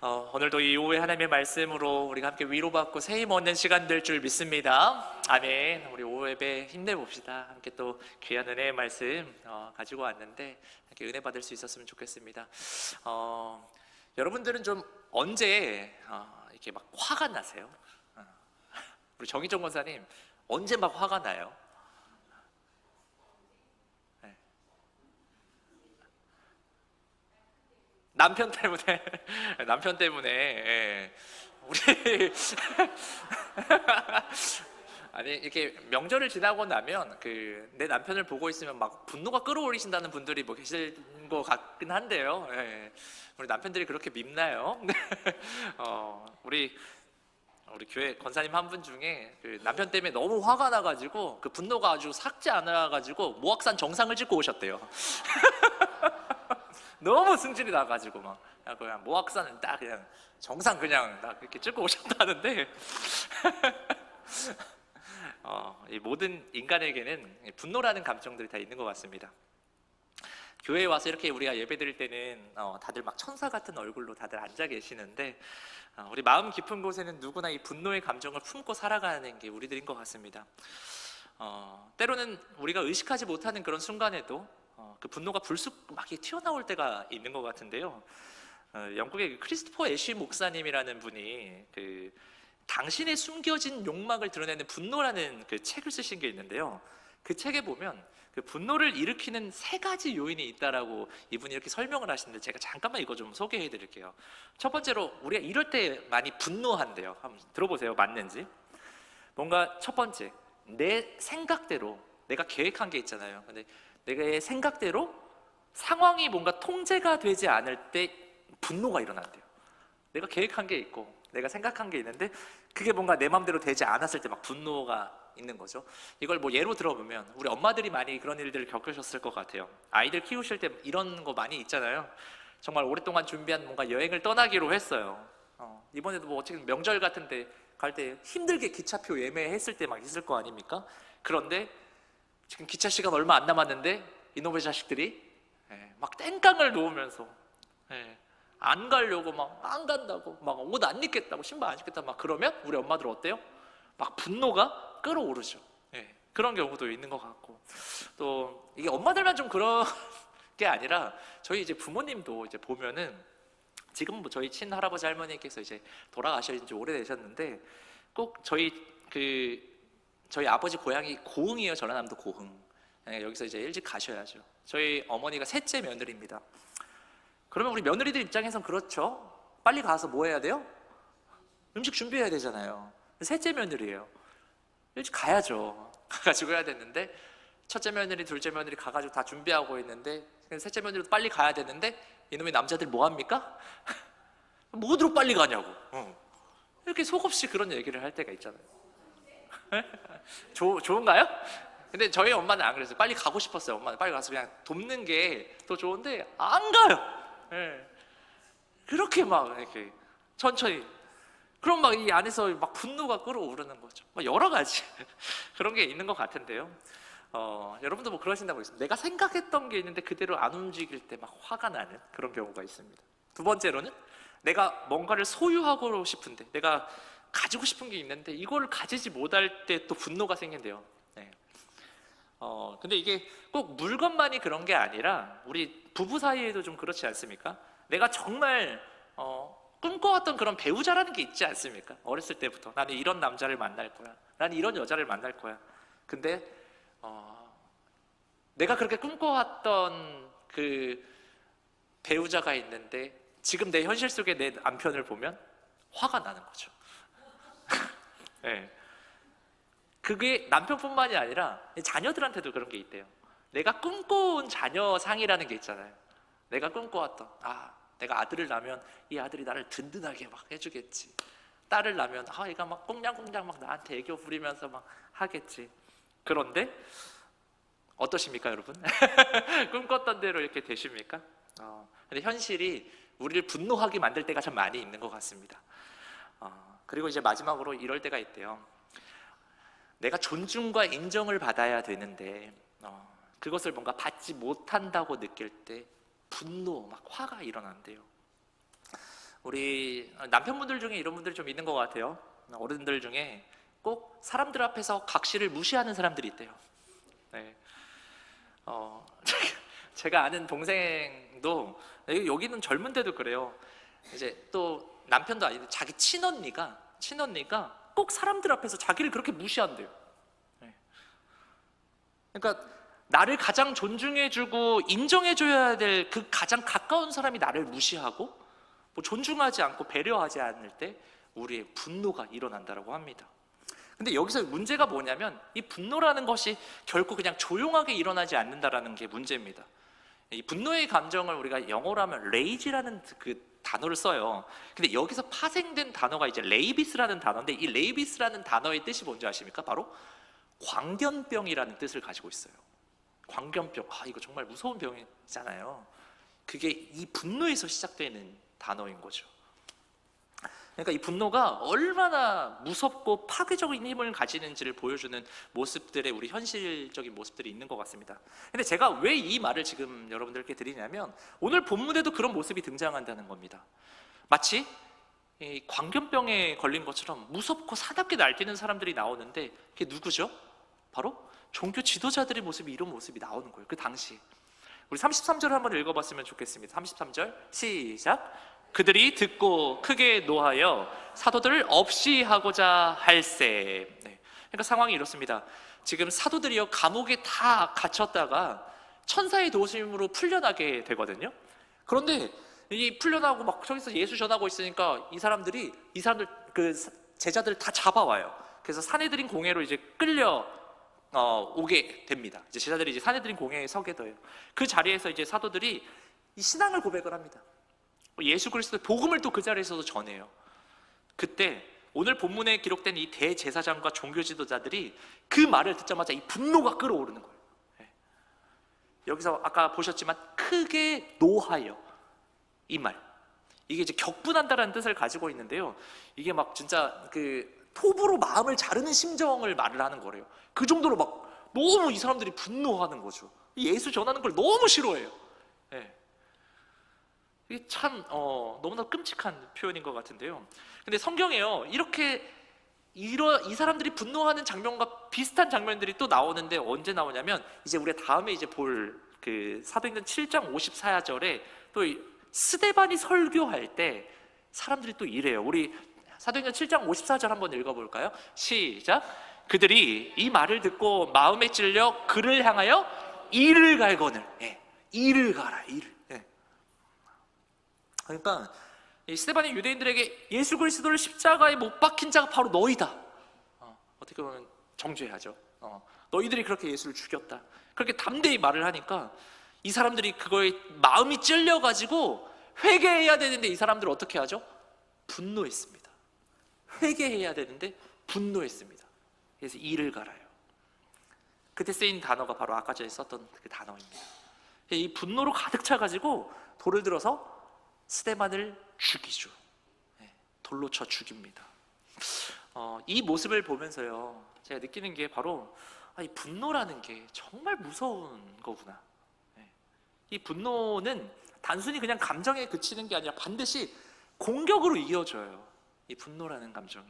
오늘도 이 오후에 하나님의 말씀으로 우리가 함께 위로받고 새 힘 얻는 시간 될 줄 믿습니다. 아멘. 우리 오후 예배 힘내봅시다. 함께 또 귀한 은혜의 말씀 가지고 왔는데 함께 은혜 받을 수 있었으면 좋겠습니다. 여러분들은 좀 언제 이렇게 막 화가 나세요? 우리 정희정 권사님 언제 막 화가 나요? 네. 남편 때문에 남편 때문에 예. 우리 아니 이렇게 명절을 지나고 나면 내 남편을 보고 있으면 막 분노가 끌어올리신다는 분들이 뭐 계실 것 같긴 한데요. 예. 우리 남편들이 그렇게 밉나요? 우리 교회 권사님 한 분 중에 남편 때문에 너무 화가 나가지고 그 분노가 아주 삭지 않아가지고 모악산 정상을 찍고 오셨대요. 너무 승질이 나가지고 막 그냥 모악산은 딱 그냥 정상 그냥 딱 이렇게 찍고 오셨다는데 이 모든 인간에게는 분노라는 감정들이 다 있는 것 같습니다. 교회에 와서 이렇게 우리가 예배 드릴 때는 다들 막 천사 같은 얼굴로 다들 앉아 계시는데 우리 마음 깊은 곳에는 누구나 이 분노의 감정을 품고 살아가는 게 우리들인 것 같습니다. 때로는 우리가 의식하지 못하는 그런 순간에도 그 분노가 불쑥 막 튀어나올 때가 있는 것 같은데요. 영국의 크리스토퍼 애쉬 목사님이라는 분이 당신의 숨겨진 욕망을 드러내는 분노라는 그 책을 쓰신 게 있는데요. 그 책에 보면 그 분노를 일으키는 3가지 요인이 있다라고 이분이 이렇게 설명을 하시는데 제가 잠깐만 이거 좀 소개해 드릴게요. 첫 번째로 우리가 이럴 때 많이 분노한대요. 한번 들어보세요. 맞는지. 뭔가 첫 번째, 내 생각대로 내가 계획한 게 있잖아요. 근데 내 생각대로 상황이 뭔가 통제가 되지 않을 때 분노가 일어난대요. 내가 계획한 게 있고 내가 생각한 게 있는데 그게 뭔가 내 마음대로 되지 않았을 때 막 분노가 있는 거죠. 이걸 뭐 예로 들어보면 우리 엄마들이 많이 그런 일들을 겪으셨을 것 같아요. 아이들 키우실 때 이런 거 많이 있잖아요. 정말 오랫동안 준비한 뭔가 여행을 떠나기로 했어요. 이번에도 뭐 어쨌든 명절 같은데 갈 때 힘들게 기차표 예매했을 때 막 있을 거 아닙니까? 그런데 지금 기차 시간 얼마 안 남았는데 이놈의 자식들이 막 땡깡을 놓으면서 안 가려고 막 안 간다고 막 옷 안 입겠다고 신발 안 신겠다고 막 그러면 우리 엄마들 어때요? 막 분노가 끌어오르죠. 그런 경우도 있는 것 같고 또 이게 엄마들만 좀 그런 게 아니라 저희 이제 부모님도 이제 보면은 지금 뭐 저희 친할아버지 할머니께서 이제 돌아가신 지 오래되셨는데 꼭 저희 아버지 고향이 고흥이에요. 전라남도 고흥. 여기서 이제 일찍 가셔야죠. 저희 어머니가 셋째 며느리입니다. 그러면 우리 며느리들 입장에선 그렇죠. 빨리 가서 뭐 해야 돼요? 음식 준비해야 되잖아요. 셋째 며느리예요. 일찍 가야죠. 가가지고 해야 되는데 첫째 며느리, 둘째 며느리 가가지고 다 준비하고 있는데 셋째 며느리도 빨리 가야 되는데 이놈의 남자들 뭐 합니까? 뭐 어디로 빨리 가냐고 이렇게 속없이 그런 얘기를 할 때가 있잖아요. 좋은가요? 근데 저희 엄마는 안 그랬어요. 빨리 가고 싶었어요. 엄마는 빨리 가서 그냥 돕는 게 더 좋은데 안 가요. 그렇게 막 이렇게 천천히. 그럼 막 이 안에서 막 분노가 끌어오르는 거죠. 막 여러 가지 그런 게 있는 것 같은데요. 여러분도 뭐 그러신다고 했습니다. 내가 생각했던 게 있는데 그대로 안 움직일 때 막 화가 나는 그런 경우가 있습니다. 두 번째로는 내가 뭔가를 소유하고 싶은데 내가 가지고 싶은 게 있는데 이걸 가지지 못할 때 또 분노가 생긴대요. 근데 이게 꼭 물건만이 그런 게 아니라 우리 부부 사이에도 좀 그렇지 않습니까? 내가 정말 꿈꿔왔던 그런 배우자라는 게 있지 않습니까? 어렸을 때부터 나는 이런 남자를 만날 거야. 나는 이런 여자를 만날 거야. 근데 내가 그렇게 꿈꿔왔던 그 배우자가 있는데 지금 내 현실 속에 내 남편을 보면 화가 나는 거죠. 그게 남편뿐만이 아니라 자녀들한테도 그런 게 있대요. 내가 꿈꿔온 자녀상이라는 게 있잖아요. 내가 꿈꿔왔던 내가 아들을 낳으면 이 아들이 나를 든든하게 막 해주겠지. 딸을 낳으면 얘가 막 꽁냥꽁냥 막 나한테 애교 부리면서 막 하겠지. 그런데 어떠십니까, 여러분? 꿈꿨던 대로 이렇게 되십니까? 근데 현실이 우리를 분노하게 만들 때가 참 많이 있는 것 같습니다. 그리고 이제 마지막으로 이럴 때가 있대요. 내가 존중과 인정을 받아야 되는데 그것을 뭔가 받지 못한다고 느낄 때 분노, 막 화가 일어난대요. 우리 남편분들 중에 이런 분들이 좀 있는 것 같아요. 어른들 중에 꼭 사람들 앞에서 각시를 무시하는 사람들이 있대요. 네. 제가 아는 동생도, 여기는 젊은데도 그래요. 이제 또 남편도 아닌데 자기 친언니가 꼭 사람들 앞에서 자기를 그렇게 무시한대요. 네. 그러니까 나를 가장 존중해주고 인정해줘야 될 그 가장 가까운 사람이 나를 무시하고 뭐 존중하지 않고 배려하지 않을 때 우리의 분노가 일어난다고 합니다. 근데 여기서 문제가 뭐냐면 이 분노라는 것이 결코 그냥 조용하게 일어나지 않는다라는 게 문제입니다. 이 분노의 감정을 우리가 영어로 하면 rage라는 그 단어를 써요. 근데 여기서 파생된 단어가 이제 레이비스라는 단어인데, 이 레이비스라는 단어의 뜻이 뭔지 아십니까? 바로 광견병이라는 뜻을 가지고 있어요. 광견병, 이거 정말 무서운 병이잖아요. 그게 이 분노에서 시작되는 단어인 거죠. 그러니까 이 분노가 얼마나 무섭고 파괴적인 힘을 가지는지를 보여주는 모습들의 우리 현실적인 모습들이 있는 것 같습니다. 근데 제가 왜 이 말을 지금 여러분들께 드리냐면 오늘 본문에도 그런 모습이 등장한다는 겁니다. 마치 이 광견병에 걸린 것처럼 무섭고 사납게 날뛰는 사람들이 나오는데 그게 누구죠? 바로 종교 지도자들의 모습이, 이런 모습이 나오는 거예요. 그 당시 우리 33절을 한번 읽어봤으면 좋겠습니다. 33절 시작. 그들이 듣고 크게 노하여 사도들을 없이 하고자 할세. 네. 그러니까 상황이 이렇습니다. 지금 사도들이요 감옥에 다 갇혔다가 천사의 도우심으로 풀려나게 되거든요. 그런데 이 풀려나고 막 저기서 예수 전하고 있으니까 이 사람들 그 제자들 다 잡아와요. 그래서 사내들인 공회로 이제 끌려 오게 됩니다. 이제 제자들이 이제 사내들인 공회에 서게 돼요. 그 자리에서 이제 사도들이 이 신앙을 고백을 합니다. 예수 그리스도의 복음을 또 그 자리에서도 전해요. 그때 오늘 본문에 기록된 이 대제사장과 종교 지도자들이 그 말을 듣자마자 이 분노가 끓어오르는 거예요. 여기서 아까 보셨지만 크게 노하여, 이 말, 이게 이제 격분한다라는 뜻을 가지고 있는데요. 이게 막 진짜 그 톱으로 마음을 자르는 심정을 말을 하는 거래요. 그 정도로 막 너무 이 사람들이 분노하는 거죠. 예수 전하는 걸 너무 싫어해요. 이게 참 너무나 끔찍한 표현인 것 같은데요. 근데 성경에요 이렇게 이 사람들이 분노하는 장면과 비슷한 장면들이 또 나오는데 언제 나오냐면 이제 우리가 다음에 이제 볼 그 사도행전 7장 54절에 또 스데반이 설교할 때 사람들이 또 이래요. 우리 사도행전 7장 54절 한번 읽어볼까요? 시작. 그들이 이 말을 듣고 마음에 찔려 그를 향하여 이를 갈거늘. 이를 가라, 이를. 그러니까 이 스데반이 유대인들에게 예수 그리스도를 십자가에 못 박힌 자가 바로 너희다. 어떻게 보면 정죄하죠. 너희들이 그렇게 예수를 죽였다. 그렇게 담대히 말을 하니까 이 사람들이 그거에 마음이 찔려가지고 회개해야 되는데 이 사람들은 어떻게 하죠? 분노했습니다. 회개해야 되는데 분노했습니다. 그래서 이를 갈아요. 그때 쓰인 단어가 바로 아까 전에 썼던 그 단어입니다. 이 분노로 가득 차가지고 돌을 들어서 스데반을 죽이죠. 돌로 쳐 죽입니다. 이 모습을 보면서요 제가 느끼는 게 바로 이 분노라는 게 정말 무서운 거구나. 이 분노는 단순히 그냥 감정에 그치는 게 아니라 반드시 공격으로 이어져요. 이 분노라는 감정이.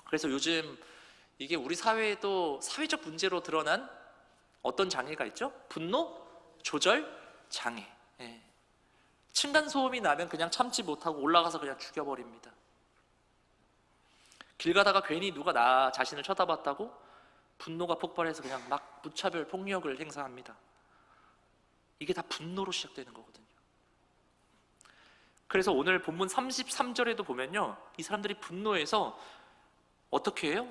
그래서 요즘 이게 우리 사회에도 사회적 문제로 드러난 어떤 장애가 있죠? 분노 조절 장애. 층간소음이 나면 그냥 참지 못하고 올라가서 그냥 죽여버립니다. 길 가다가 괜히 누가 나 자신을 쳐다봤다고 분노가 폭발해서 그냥 막 무차별 폭력을 행사합니다. 이게 다 분노로 시작되는 거거든요. 그래서 오늘 본문 33절에도 보면요 이 사람들이 분노해서 어떻게 해요?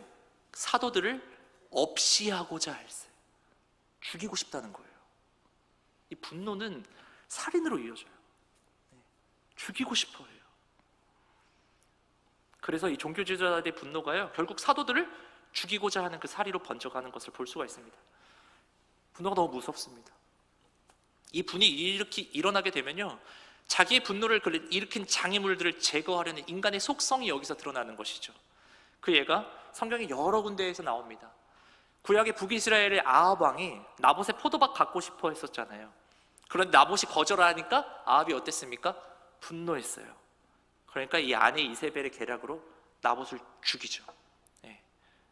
사도들을 없이 하고자 할세. 죽이고 싶다는 거예요. 이 분노는 살인으로 이어져요. 죽이고 싶어 해요. 그래서 이 종교 지도자들의 분노가요 결국 사도들을 죽이고자 하는 그 사리로 번져가는 것을 볼 수가 있습니다. 분노가 너무 무섭습니다. 이 분이 이렇게 일어나게 되면요 자기의 분노를 일으킨 장애물들을 제거하려는 인간의 속성이 여기서 드러나는 것이죠. 그 예가 성경의 여러 군데에서 나옵니다. 구약의 북이스라엘의 아합 왕이 나봇의 포도밭 갖고 싶어 했었잖아요. 그런데 나봇이 거절하니까 아합이 어땠습니까? 분노했어요. 그러니까 이 아내 이세벨의 계략으로 나봇을 죽이죠. 예.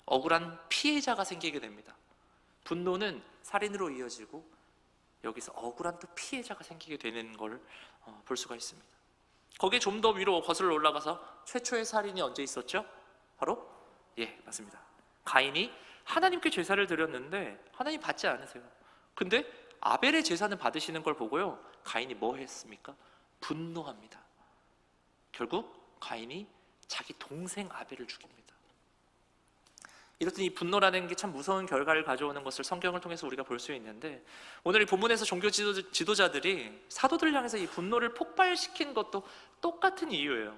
억울한 피해자가 생기게 됩니다. 분노는 살인으로 이어지고 여기서 억울한 또 피해자가 생기게 되는 걸 볼 수가 있습니다. 거기에 좀 더 위로 거슬러 올라가서 최초의 살인이 언제 있었죠? 바로 맞습니다. 가인이 하나님께 제사를 드렸는데 하나님 받지 않으세요. 근데 아벨의 제사는 받으시는 걸 보고요, 가인이 뭐 했습니까? 분노합니다. 결국 가인이 자기 동생 아벨을 죽입니다. 이렇듯 이 분노라는 게 참 무서운 결과를 가져오는 것을 성경을 통해서 우리가 볼 수 있는데, 오늘 이 본문에서 종교 지도자들이 사도들을 향해서 이 분노를 폭발시킨 것도 똑같은 이유예요.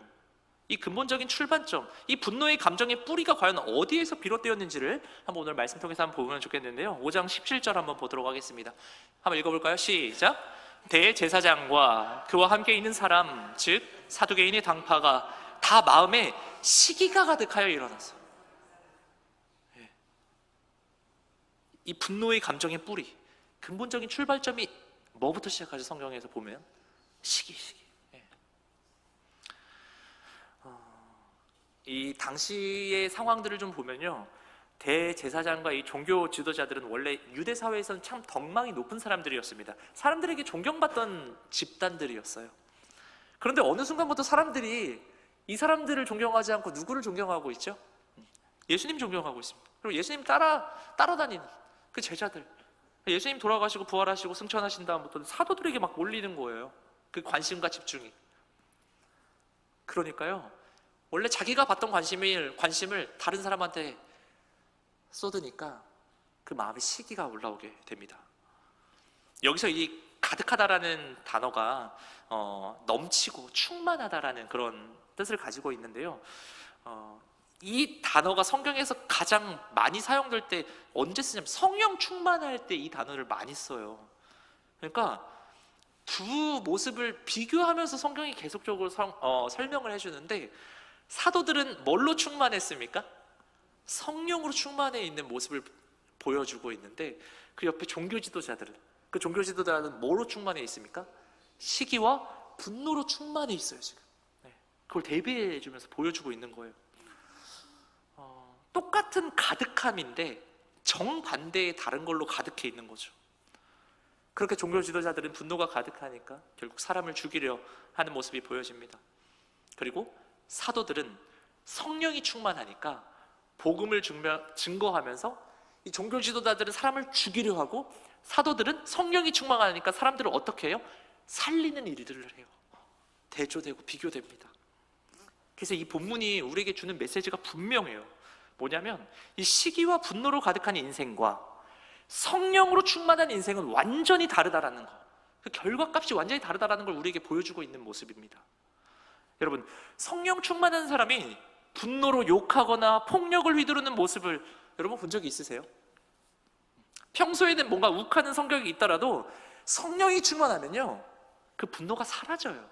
이 근본적인 출발점, 이 분노의 감정의 뿌리가 과연 어디에서 비롯되었는지를 한번 오늘 말씀 통해서 한번 보면 좋겠는데요. 5장 17절 한번 보도록 하겠습니다. 한번 읽어볼까요? 시작! 대제사장과 그와 함께 있는 사람, 즉 사두개인의 당파가 다 마음에 시기가 가득하여 일어났어요. 이 분노의 감정의 뿌리, 근본적인 출발점이 뭐부터 시작하죠? 성경에서 보면 시기. 이 당시의 상황들을 좀 보면요, 대제사장과 이 종교 지도자들은 원래 유대 사회에서는 참 덕망이 높은 사람들이었습니다. 사람들에게 존경받던 집단들이었어요. 그런데 어느 순간부터 사람들이 이 사람들을 존경하지 않고 누구를 존경하고 있죠? 예수님 존경하고 있습니다. 그리고 예수님 따라다니는 그 제자들, 예수님 돌아가시고 부활하시고 승천하신 다음부터는 사도들에게 막 몰리는 거예요. 그 관심과 집중이. 그러니까요, 원래 자기가 받던 관심을 다른 사람한테 쏟으니까 그 마음에 시기가 올라오게 됩니다. 여기서 이 가득하다라는 단어가 넘치고 충만하다라는 그런 뜻을 가지고 있는데요, 이 단어가 성경에서 가장 많이 사용될 때 언제 쓰냐면 성령 충만할 때 이 단어를 많이 써요. 그러니까 두 모습을 비교하면서 성경이 계속적으로 설명을 해주는데, 사도들은 뭘로 충만했습니까? 성령으로 충만해 있는 모습을 보여주고 있는데, 그 옆에 종교 지도자들은, 그 종교 지도자들은 뭐로 충만해 있습니까? 시기와 분노로 충만해 있어요. 지금 그걸 대비해 주면서 보여주고 있는 거예요. 똑같은 가득함인데 정반대의 다른 걸로 가득해 있는 거죠. 그렇게 종교 지도자들은 분노가 가득하니까 결국 사람을 죽이려 하는 모습이 보여집니다. 그리고 사도들은 성령이 충만하니까 복음을 증거하면서, 이 종교 지도자들은 사람을 죽이려 하고 사도들은 성령이 충만하니까 사람들을 어떻게 해요? 살리는 일들을 해요. 대조되고 비교됩니다. 그래서 이 본문이 우리에게 주는 메시지가 분명해요. 뭐냐면 이 시기와 분노로 가득한 인생과 성령으로 충만한 인생은 완전히 다르다라는 거, 그 결과값이 완전히 다르다라는 걸 우리에게 보여주고 있는 모습입니다. 여러분, 성령 충만한 사람이 분노로 욕하거나 폭력을 휘두르는 모습을 여러분 본 적이 있으세요? 평소에는 뭔가 욱하는 성격이 있더라도 성령이 충만하면요, 그 분노가 사라져요.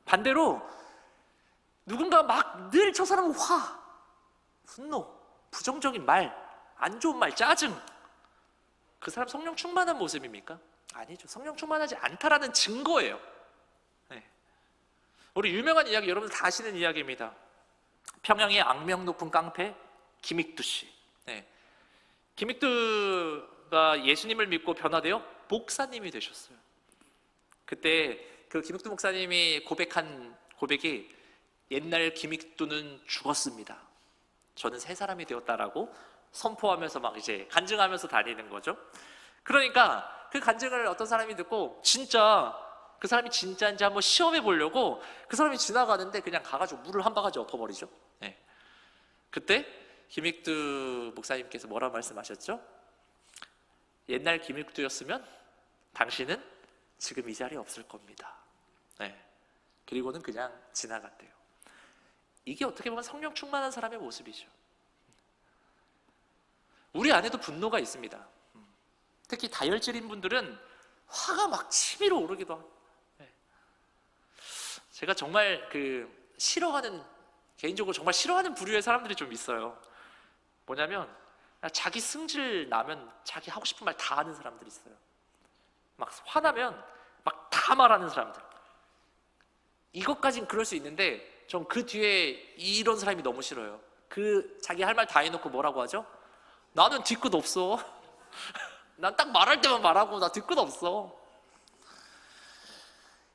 반대로 누군가 막 늘 저 사람은 분노, 부정적인 말, 안 좋은 말, 짜증, 그 사람 성령 충만한 모습입니까? 아니죠. 성령 충만하지 않다라는 증거예요. 우리 유명한 이야기, 여러분들 다 아시는 이야기입니다. 평양의 악명 높은 깡패 김익두 씨. 김익두가 예수님을 믿고 변화되어 목사님이 되셨어요. 그때 그 김익두 목사님이 고백한 고백이, 옛날 김익두는 죽었습니다, 저는 새 사람이 되었다라고 선포하면서 막 이제 간증하면서 다니는 거죠. 그러니까 그 간증을 어떤 사람이 듣고 그 사람이 진짜인지 한번 시험해 보려고 그 사람이 지나가는데 그냥 가가지고 물을 한 바가지 엎어버리죠. 그때 김익두 목사님께서 뭐라고 말씀하셨죠? 옛날 김익두였으면 당신은 지금 이 자리에 없을 겁니다. 그리고는 그냥 지나갔대요. 이게 어떻게 보면 성령 충만한 사람의 모습이죠. 우리 안에도 분노가 있습니다. 특히 다혈질인 분들은 화가 막 치밀어 오르기도 하고. 제가 정말 개인적으로 정말 싫어하는 부류의 사람들이 좀 있어요. 뭐냐면 자기 승질 나면 자기 하고 싶은 말 다 하는 사람들이 있어요. 막 화나면 막 다 말하는 사람들. 이것까진 그럴 수 있는데 전 그 뒤에 이런 사람이 너무 싫어요. 그 자기 할 말 다 해놓고 뭐라고 하죠? 나는 뒤끝 없어. 난 딱 말할 때만 말하고 나 뒤끝 없어.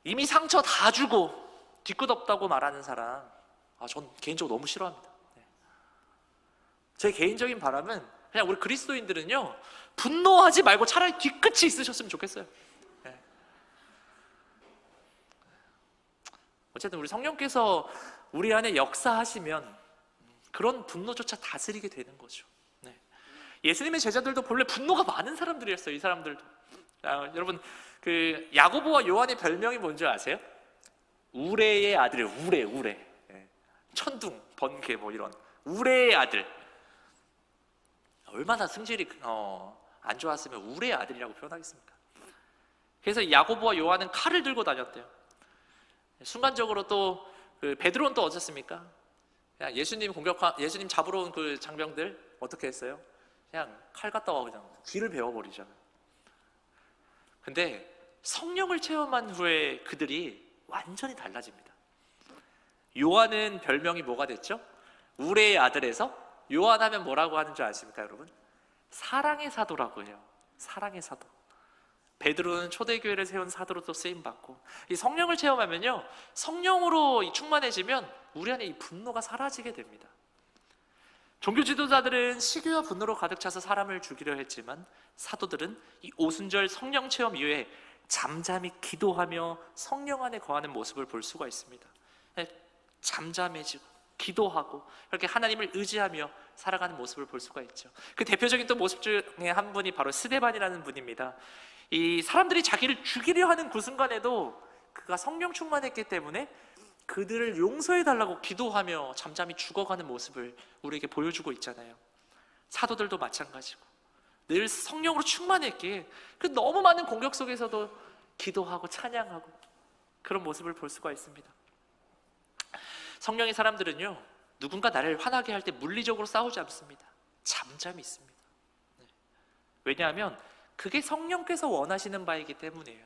이미 상처 다 주고 뒤끝 없다고 말하는 사람, 전 개인적으로 너무 싫어합니다. 제 개인적인 바람은 그냥 우리 그리스도인들은요, 분노하지 말고 차라리 뒤끝이 있으셨으면 좋겠어요. 어쨌든 우리 성령께서 우리 안에 역사하시면 그런 분노조차 다스리게 되는 거죠. 예수님의 제자들도 본래 분노가 많은 사람들이었어요. 이 사람들도. 여러분, 그 야고보와 요한의 별명이 뭔지 아세요? 우레의 아들, 우레. 천둥, 번개 뭐 이런 우레의 아들. 얼마나 승질이 안 좋았으면 우레의 아들이라고 표현하겠습니까? 그래서 야고보와 요한은 칼을 들고 다녔대요. 순간적으로 또 그 베드로는 또 어땠습니까? 그냥 예수님 잡으러 온 그 장병들 어떻게 했어요? 그냥 칼 갖다가 그냥 귀를 베어버리잖아요. 근데 성령을 체험한 후에 그들이 완전히 달라집니다. 요한은 별명이 뭐가 됐죠? 우레의 아들에서 요한 하면 뭐라고 하는 줄 아십니까, 여러분? 사랑의 사도라고 해요. 사랑의 사도. 베드로는 초대교회를 세운 사도로 또 쓰임받고, 이 성령을 체험하면요, 성령으로 충만해지면 우리 안에 이 분노가 사라지게 됩니다. 종교 지도자들은 시기와 분노로 가득 차서 사람을 죽이려 했지만 사도들은 이 오순절 성령 체험 이후에 잠잠히 기도하며 성령 안에 거하는 모습을 볼 수가 있습니다. 잠잠해지고 기도하고 이렇게 하나님을 의지하며 살아가는 모습을 볼 수가 있죠. 그 대표적인 또 모습 중에 한 분이 바로 스데반이라는 분입니다. 이 사람들이 자기를 죽이려 하는 그 순간에도 그가 성령 충만했기 때문에 그들을 용서해 달라고 기도하며 잠잠히 죽어가는 모습을 우리에게 보여주고 있잖아요. 사도들도 마찬가지고 늘 성령으로 충만했기에 그 너무 많은 공격 속에서도 기도하고 찬양하고 그런 모습을 볼 수가 있습니다. 성령의 사람들은요, 누군가 나를 화나게 할 때 물리적으로 싸우지 않습니다. 잠잠히 있습니다. 왜냐하면 그게 성령께서 원하시는 바이기 때문이에요.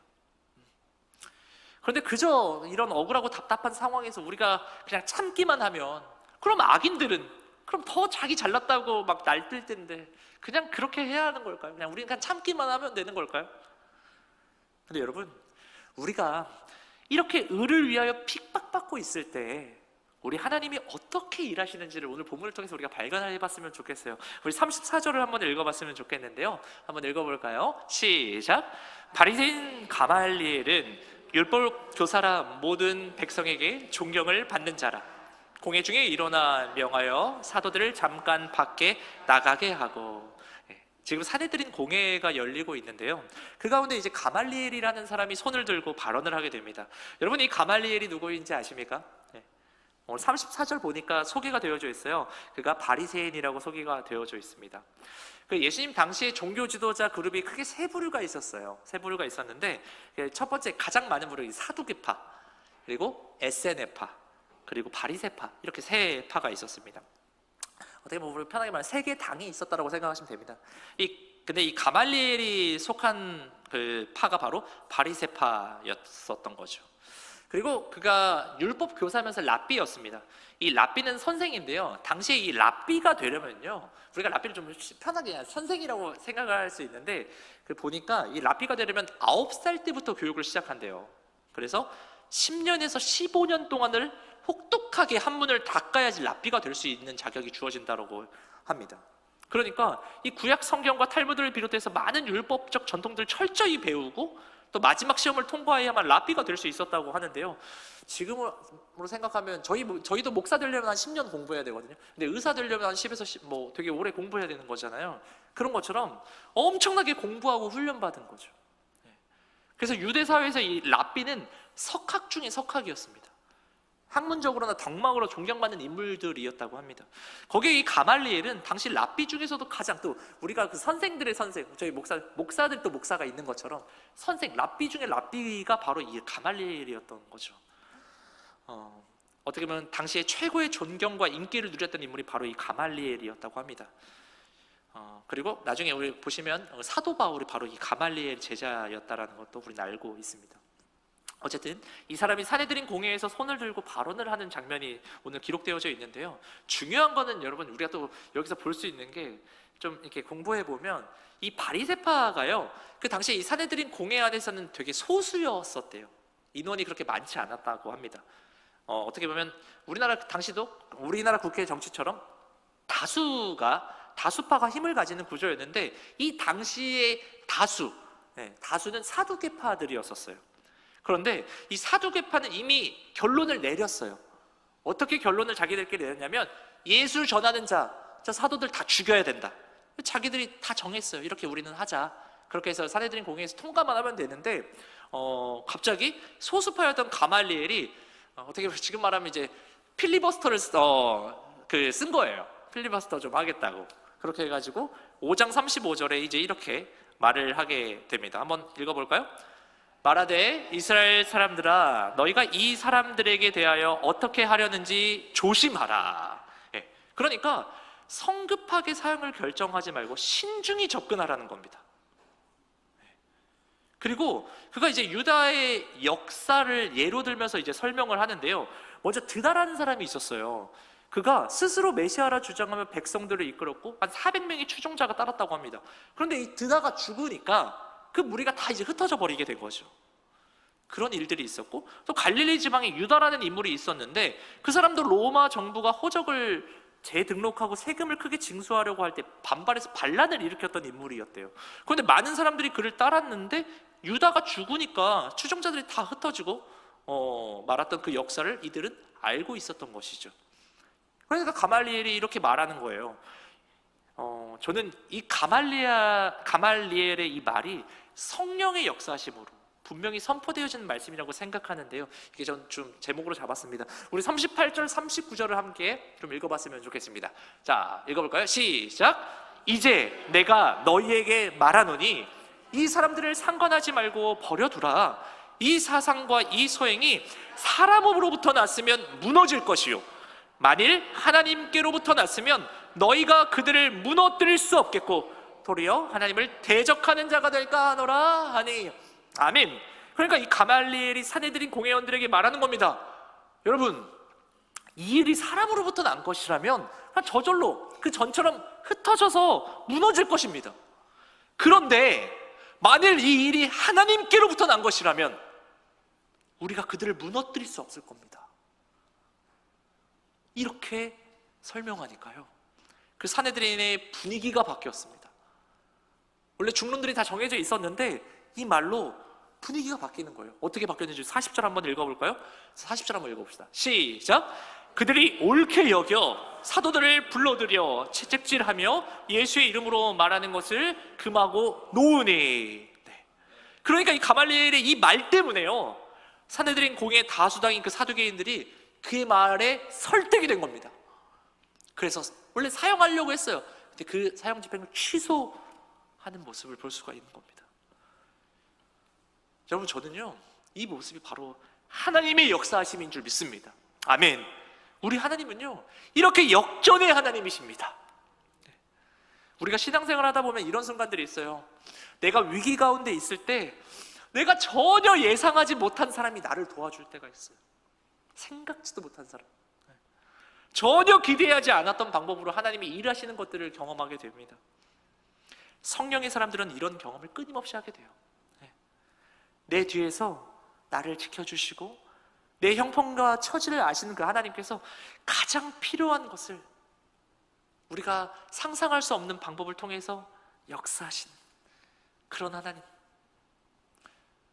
그런데 그저 이런 억울하고 답답한 상황에서 우리가 그냥 참기만 하면, 그럼 악인들은 그럼 더 자기 잘났다고 막 날뛸 텐데 그냥 그렇게 해야 하는 걸까요? 그냥 우리는 그냥 참기만 하면 되는 걸까요? 근데 여러분, 우리가 이렇게 의를 위하여 핍박받고 있을 때 우리 하나님이 어떻게 일하시는지를 오늘 본문을 통해서 우리가 발견해 봤으면 좋겠어요. 우리 34절을 한번 읽어봤으면 좋겠는데요, 한번 읽어볼까요? 시작. 바리새인 가말리엘은 율법 교사라 모든 백성에게 존경을 받는 자라. 공회 중에 일어나 명하여 사도들을 잠깐 밖에 나가게 하고. 지금 사내들인 공회가 열리고 있는데요, 그 가운데 이제 가말리엘이라는 사람이 손을 들고 발언을 하게 됩니다. 여러분, 이 가말리엘이 누구인지 아십니까? 오늘 34절 보니까 소개가 되어져 있어요. 그가 바리새인이라고 소개가 되어져 있습니다. 그 예수님 당시에 종교 지도자 그룹이 크게 세 부류가 있었어요. 세 부류가 있었는데, 첫 번째 가장 많은 부류가 사두개파, 그리고 에세네파, 그리고 바리새파, 이렇게 세 파가 있었습니다. 어떻게 보면 우리 편하게 말하면 세 개의 당이 있었다고 생각하시면 됩니다. 근데 이 가말리엘이 속한 그 파가 바로 바리새파였었던 거죠. 그리고 그가 율법 교사면서 랍비였습니다. 이 랍비는 선생인데요, 당시에 이 랍비가 되려면요, 우리가 랍비를 좀 편하게 선생이라고 생각할 수 있는데, 그 보니까 이 랍비가 되려면 9살 때부터 교육을 시작한대요. 그래서 10년에서 15년 동안을 혹독하게 한문을 닦아야지 랍비가 될 수 있는 자격이 주어진다고 합니다. 그러니까 이 구약 성경과 탈무드를 비롯해서 많은 율법적 전통들을 철저히 배우고 또 마지막 시험을 통과해야만 랍비가 될 수 있었다고 하는데요, 지금으로 생각하면 저희도 목사 되려면 한 10년 공부해야 되거든요. 근데 의사 되려면 한 10에서 10, 되게 오래 공부해야 되는 거잖아요. 그런 것처럼 엄청나게 공부하고 훈련받은 거죠. 그래서 유대 사회에서 이 랍비는 석학 중에 석학이었습니다. 학문적으로나 덕망으로 존경받는 인물들이었다고 합니다. 거기에 이 가말리엘은 당시 랍비 중에서도 가장, 또 우리가 그 선생들의 선생, 저희 목사들도 목사가 있는 것처럼 선생, 랍비 중에 랍비가 바로 이 가말리엘이었던 거죠. 어떻게 보면 당시에 최고의 존경과 인기를 누렸던 인물이 바로 이 가말리엘이었다고 합니다. 그리고 나중에 우리 보시면 사도 바울이 바로 이 가말리엘 제자였다라는 것도 우리는 알고 있습니다. 어쨌든 이 사람이 사내들인 공회에서 손을 들고 발언을 하는 장면이 오늘 기록되어져 있는데요. 중요한 거는 여러분, 우리가 또 여기서 볼 수 있는 게, 좀 이렇게 공부해 보면 이 바리새파가요, 그 당시에 이 사내들인 공회 안에서는 되게 소수였었대요. 인원이 그렇게 많지 않았다고 합니다. 어떻게 보면 우리나라 당시도 우리나라 국회 정치처럼 다수파가 힘을 가지는 구조였는데, 이 당시의 다수는 사두개파들이었었어요. 그런데 이 사두개파는 이미 결론을 내렸어요. 어떻게 결론을 자기들끼리 내렸냐면, 예수 전하는 저 사도들 다 죽여야 된다. 자기들이 다 정했어요. 이렇게 우리는 하자. 그렇게 해서 사내들인 공회에서 통과만 하면 되는데, 갑자기 소수파였던 가말리엘이 어떻게 보면 지금 말하면 이제 필리버스터를 쓴 거예요. 필리버스터 좀 하겠다고. 그렇게 해가지고 5장 35절에 이제 이렇게 말을 하게 됩니다. 한번 읽어볼까요? 말하되 이스라엘 사람들아, 너희가 이 사람들에게 대하여 어떻게 하려는지 조심하라. 그러니까 성급하게 사형을 결정하지 말고 신중히 접근하라는 겁니다. 그리고 그가 이제 유다의 역사를 예로 들면서 이제 설명을 하는데요. 먼저 드다라는 사람이 있었어요. 그가 스스로 메시아라 주장하며 백성들을 이끌었고 한 400명의 추종자가 따랐다고 합니다. 그런데 이 드다가 죽으니까 그 무리가 다 이제 흩어져 버리게 된 거죠. 그런 일들이 있었고, 또 갈릴리 지방에 유다라는 인물이 있었는데, 그 사람도 로마 정부가 호적을 재등록하고 세금을 크게 징수하려고 할 때 반발해서 반란을 일으켰던 인물이었대요. 그런데 많은 사람들이 그를 따랐는데 유다가 죽으니까 추종자들이 다 흩어지고 말았던 그 역사를 이들은 알고 있었던 것이죠. 그러니까 가말리엘이 이렇게 말하는 거예요. 저는 이 가말리엘의 이 말이 성령의 역사심으로 분명히 선포되어지는 말씀이라고 생각하는데요. 이게 전 좀 제목으로 잡았습니다. 우리 38절, 39절을 함께 좀 읽어봤으면 좋겠습니다. 자, 읽어볼까요? 시작! 이제 내가 너희에게 말하노니 이 사람들을 상관하지 말고 버려두라. 이 사상과 이 소행이 사람으로부터 났으면 무너질 것이요, 만일 하나님께로부터 났으면 너희가 그들을 무너뜨릴 수 없겠고 도리어 하나님을 대적하는 자가 될까 하노라 하니. 아멘. 그러니까 이 가말리엘이 사내들인 공회원들에게 말하는 겁니다. 여러분, 이 일이 사람으로부터 난 것이라면 저절로 그 전처럼 흩어져서 무너질 것입니다. 그런데 만일 이 일이 하나님께로부터 난 것이라면 우리가 그들을 무너뜨릴 수 없을 겁니다. 이렇게 설명하니까요, 그 사내들인의 분위기가 바뀌었습니다. 원래 중론들이 다 정해져 있었는데 이 말로 분위기가 바뀌는 거예요. 어떻게 바뀌었는지 40절 한번 읽어볼까요? 40절 한번 읽어봅시다. 시작! 그들이 옳게 여겨 사도들을 불러들여 채찍질하며 예수의 이름으로 말하는 것을 금하고 놓으니. 그러니까 이 가말리엘의 이 말 때문에요, 사내들인 공의 다수당인 그 사두개인들이 그의 말에 설득이 된 겁니다. 그래서 원래 사형하려고 했어요. 근데 그 사형 집행을 취소하는 모습을 볼 수가 있는 겁니다. 여러분, 저는요 이 모습이 바로 하나님의 역사하심인 줄 믿습니다. 아멘. 우리 하나님은요 이렇게 역전의 하나님이십니다. 우리가 신앙생활 하다 보면 이런 순간들이 있어요. 내가 위기 가운데 있을 때 내가 전혀 예상하지 못한 사람이 나를 도와줄 때가 있어요. 생각지도 못한 사람, 전혀 기대하지 않았던 방법으로 하나님이 일하시는 것들을 경험하게 됩니다. 성령의 사람들은 이런 경험을 끊임없이 하게 돼요. 내 뒤에서 나를 지켜주시고 내 형편과 처지를 아시는 그 하나님께서 가장 필요한 것을 우리가 상상할 수 없는 방법을 통해서 역사하시는 그런 하나님,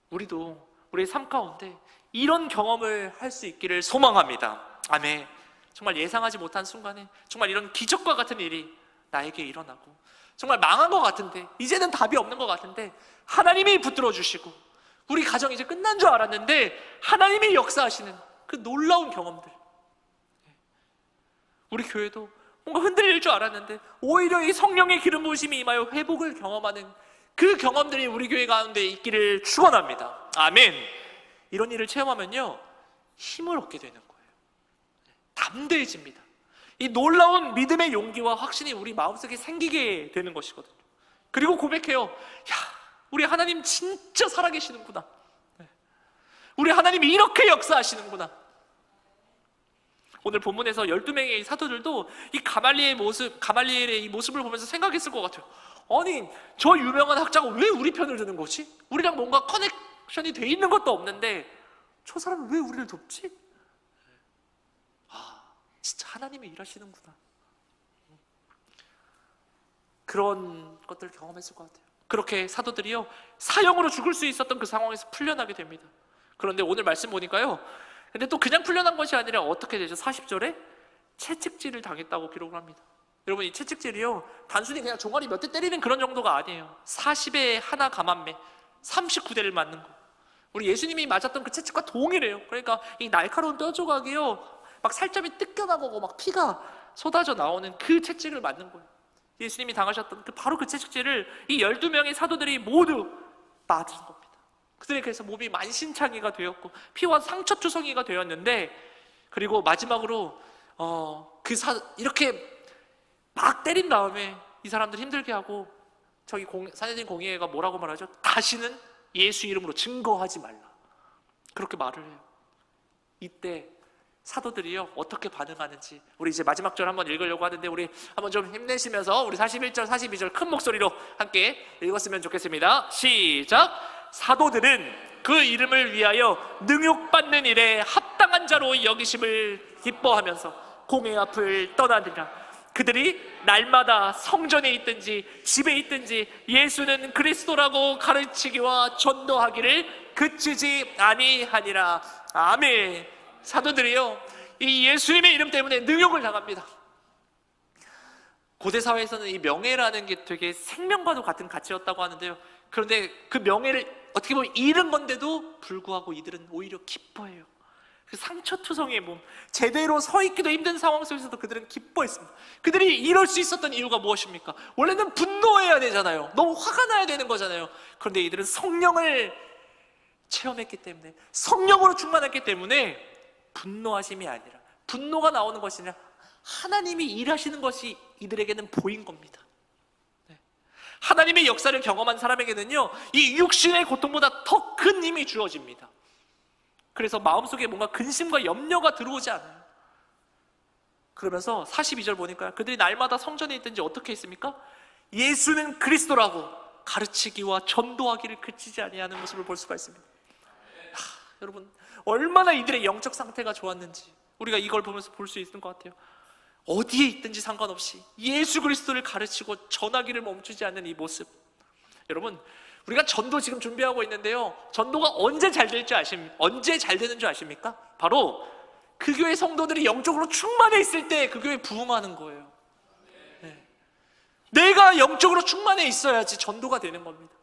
우리도 우리의 삶 가운데 이런 경험을 할 수 있기를 소망합니다. 아멘. 정말 예상하지 못한 순간에 정말 이런 기적과 같은 일이 나에게 일어나고, 정말 망한 것 같은데, 이제는 답이 없는 것 같은데 하나님이 붙들어 주시고, 우리 가정이 이제 끝난 줄 알았는데 하나님이 역사하시는 그 놀라운 경험들, 우리 교회도 뭔가 흔들릴 줄 알았는데 오히려 이 성령의 기름 부으심이 임하여 회복을 경험하는 그 경험들이 우리 교회 가운데 있기를 축원합니다. 아멘. 이런 일을 체험하면요 힘을 얻게 되는 거예요. 담대해집니다. 이 놀라운 믿음의 용기와 확신이 우리 마음속에 생기게 되는 것이거든요. 그리고 고백해요. 야, 우리 하나님 진짜 살아계시는구나. 우리 하나님이 이렇게 역사하시는구나. 오늘 본문에서 12명의 사도들도 이 가말리엘의 이 모습을 보면서 생각했을 것 같아요. 아니, 저 유명한 학자가 왜 우리 편을 드는 거지? 우리랑 뭔가 커넥션이 돼 있는 것도 없는데 저 사람은 왜 우리를 돕지? 아, 진짜 하나님이 일하시는구나. 그런 것들을 경험했을 것 같아요. 그렇게 사도들이요, 사형으로 죽을 수 있었던 그 상황에서 풀려나게 됩니다. 그런데 오늘 말씀 보니까요, 근데 또 그냥 풀려난 것이 아니라 어떻게 되죠? 40절에 채찍질을 당했다고 기록을 합니다. 여러분, 이 채찍질이요, 단순히 그냥 종아리 몇 대 때리는 그런 정도가 아니에요. 40에 하나 감한매 39대를 맞는 거. 우리 예수님이 맞았던 그 채찍과 동일해요. 그러니까 이 날카로운 뼈 조각이요, 막 살점이 뜯겨나가고 막 피가 쏟아져 나오는 그 채찍을 맞는 거예요. 예수님이 당하셨던 바로 그 채찍질을 이 12명의 사도들이 모두 맞은 겁니다. 그들이 그래서 몸이 만신창이가 되었고 피와 상처투성이가 되었는데, 그리고 마지막으로 이렇게 막 때린 다음에 이 사람들 힘들게 하고 저기 사제진 공의회가 뭐라고 말하죠? 다시는 예수 이름으로 증거하지 말라, 그렇게 말을 해요. 이때 사도들이요, 어떻게 반응하는지 우리 이제 마지막 절 한번 읽으려고 하는데, 우리 한번 좀 힘내시면서 우리 41절 42절 큰 목소리로 함께 읽었으면 좋겠습니다. 시작! 사도들은 그 이름을 위하여 능욕받는 일에 합당한 자로 여기심을 기뻐하면서 공회 앞을 떠나니라. 그들이 날마다 성전에 있든지 집에 있든지 예수는 그리스도라고 가르치기와 전도하기를 그치지 아니하니라. 아멘. 사도들이요, 이 예수님의 이름 때문에 능욕을 당합니다. 고대 사회에서는 이 명예라는 게 되게 생명과도 같은 가치였다고 하는데요, 그런데 그 명예를 어떻게 보면 잃은 건데도 불구하고 이들은 오히려 기뻐해요. 그 상처투성이의 몸, 제대로 서 있기도 힘든 상황 속에서도 그들은 기뻐했습니다. 그들이 이럴 수 있었던 이유가 무엇입니까? 원래는 분노해야 되잖아요. 너무 화가 나야 되는 거잖아요. 그런데 이들은 성령을 체험했기 때문에, 성령으로 충만했기 때문에 분노하심이 아니라, 분노가 나오는 것이 아니라 하나님이 일하시는 것이 이들에게는 보인 겁니다. 하나님의 역사를 경험한 사람에게는요, 이 육신의 고통보다 더 큰 힘이 주어집니다. 그래서 마음속에 뭔가 근심과 염려가 들어오지 않아요. 그러면서 42절 보니까 그들이 날마다 성전에 있든지 어떻게 했습니까? 예수는 그리스도라고 가르치기와 전도하기를 그치지 아니하는 모습을 볼 수가 있습니다. 여러분, 얼마나 이들의 영적 상태가 좋았는지 우리가 이걸 보면서 볼 수 있는 것 같아요. 어디에 있든지 상관없이 예수 그리스도를 가르치고 전하기를 멈추지 않는 이 모습. 여러분, 우리가 전도 지금 준비하고 있는데요, 전도가 언제 잘 되는 줄 아십니까? 바로 그 교회 성도들이 영적으로 충만해 있을 때 그 교회 부흥하는 거예요. 네. 내가 영적으로 충만해 있어야지 전도가 되는 겁니다.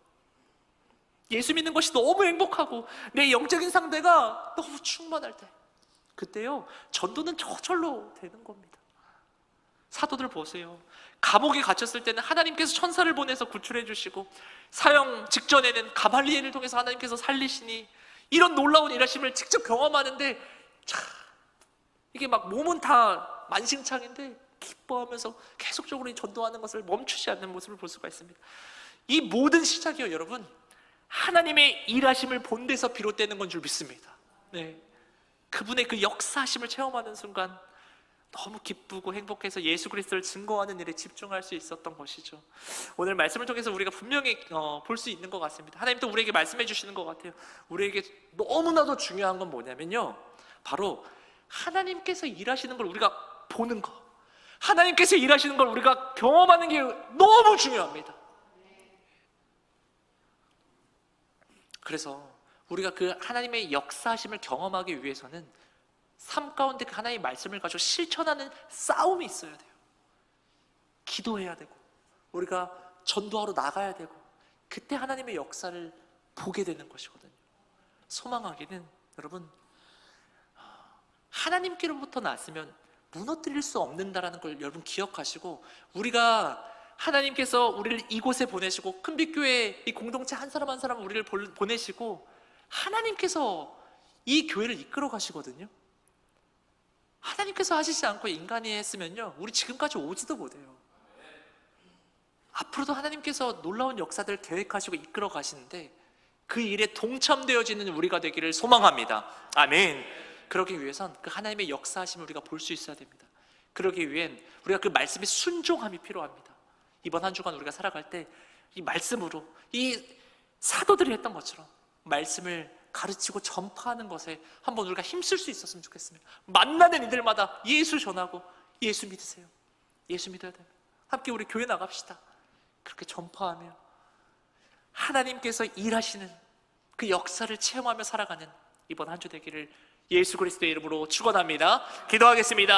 예수 믿는 것이 너무 행복하고 내 영적인 상태가 너무 충만할 때, 그때요, 전도는 저절로 되는 겁니다. 사도들 보세요. 감옥에 갇혔을 때는 하나님께서 천사를 보내서 구출해 주시고, 사형 직전에는 가말리엘을 통해서 하나님께서 살리시니, 이런 놀라운 일하심을 직접 경험하는데, 참, 이게 막 몸은 다 만신창인데 기뻐하면서 계속적으로 전도하는 것을 멈추지 않는 모습을 볼 수가 있습니다. 이 모든 시작이요, 여러분, 하나님의 일하심을 본 데서 비롯되는 건 줄 믿습니다. 네. 그분의 그 역사하심을 체험하는 순간 너무 기쁘고 행복해서 예수 그리스도를 증거하는 일에 집중할 수 있었던 것이죠. 오늘 말씀을 통해서 우리가 분명히 볼 수 있는 것 같습니다. 하나님도 우리에게 말씀해 주시는 것 같아요. 우리에게 너무나도 중요한 건 뭐냐면요, 바로 하나님께서 일하시는 걸 우리가 보는 거, 하나님께서 일하시는 걸 우리가 경험하는 게 너무 중요합니다. 그래서 우리가 그 하나님의 역사하심을 경험하기 위해서는 삶 가운데 그 하나님의 말씀을 가지고 실천하는 싸움이 있어야 돼요. 기도해야 되고 우리가 전도하러 나가야 되고, 그때 하나님의 역사를 보게 되는 것이거든요. 소망하기는, 여러분, 하나님께로부터 났으면 무너뜨릴 수 없는다라는 걸 여러분 기억하시고, 우리가 하나님께서 우리를 이곳에 보내시고, 큰빛교회 이 공동체 한 사람 한 사람 우리를 보내시고, 하나님께서 이 교회를 이끌어 가시거든요. 하나님께서 하시지 않고 인간이 했으면요, 우리 지금까지 오지도 못해요. 앞으로도 하나님께서 놀라운 역사들을 계획하시고 이끌어 가시는데, 그 일에 동참되어지는 우리가 되기를 소망합니다. 아멘. 그러기 위해선 그 하나님의 역사하심을 우리가 볼 수 있어야 됩니다. 그러기 위hen 우리가 그 말씀에 순종함이 필요합니다. 이번 한 주간 우리가 살아갈 때 이 말씀으로, 이 사도들이 했던 것처럼 말씀을 가르치고 전파하는 것에 한번 우리가 힘쓸 수 있었으면 좋겠습니다. 만나는 이들마다 예수 전하고 예수 믿으세요. 예수 믿어야 됩니다. 함께 우리 교회 나갑시다. 그렇게 전파하며 하나님께서 일하시는 그 역사를 체험하며 살아가는 이번 한 주 되기를 예수 그리스도의 이름으로 축원합니다. 기도하겠습니다.